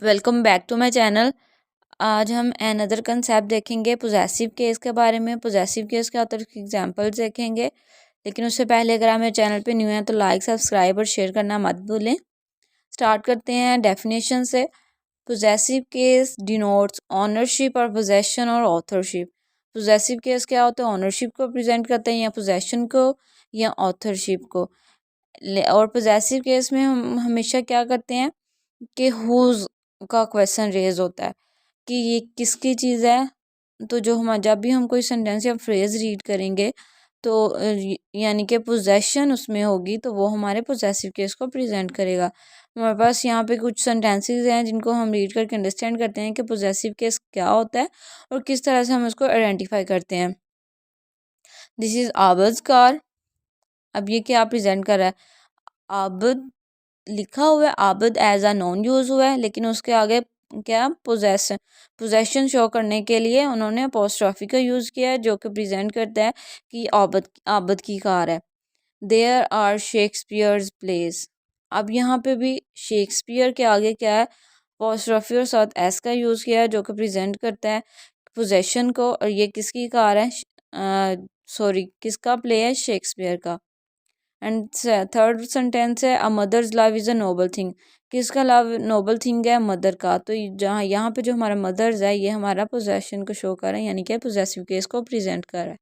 Welcome back to my channel. आज हम another concept देखेंगे पोजेसिव केस के बारे में। पोजेसिव केस के होते हैं एग्जांपल्स देखेंगे, लेकिन उससे पहले अगर आप मेरे चैनल पे न्यू हैं तो लाइक सब्सक्राइब और शेयर करना मत भूलें। स्टार्ट करते हैं डेफिनेशन से। पोजेसिव केस डिनोट्स ऑनरशिप और पोजेशन और ऑथरशिप। पोजेसिव केस क्या होता है? ऑनरशिप को प्रेजेंट करते हैं या पोजेशन को या ऑथरशिप को। और पोजेसिव केस में हम हमेशा क्या करते हैं कि हुज का क्वेश्चन रेज होता है कि ये किसकी चीज़ है। तो जो हम जब भी हम कोई सेंटेंस या फ्रेज रीड करेंगे तो यानी कि पोजेशन उसमें होगी तो वो हमारे पोजेसिव केस को प्रेजेंट करेगा। हमारे पास यहाँ पे कुछ सेंटेंसेस हैं जिनको हम रीड करके अंडरस्टैंड करते हैं कि पोजेसिव केस क्या होता है और किस तरह से हम उसको आइडेंटिफाई करते हैं। दिस इज़ आबद्स कार। अब ये क्या प्रेजेंट कर रहा है? आबद लिखा हुआ है, आबद एज अ नॉन यूज़ हुआ है, लेकिन उसके आगे क्या पोजेशन शो करने के लिए उन्होंने अपोस्ट्रॉफी का यूज़ किया है, जो कि प्रेजेंट करता है कि आबद आबद की कार है। There are Shakespeare's place. अब यहाँ पे भी शेक्सपियर के आगे क्या है? अपोस्ट्रॉफी और साथ एस का यूज़ किया है, जो कि प्रेजेंट करता है पोजेशन को। और ये किसकी कार है? सॉरी, किसका प्ले है? शेक्सपियर का। एंड थर्ड सेंटेंस है a mother's love is a noble thing. किसका लव नोबल थिंग है? मदर का। तो जहाँ यहाँ पे जो हमारा मदर्स है ये हमारा पोजेशन को शो कर रहा है, यानी कि पोजेसिव केस को प्रेजेंट कर रहा है।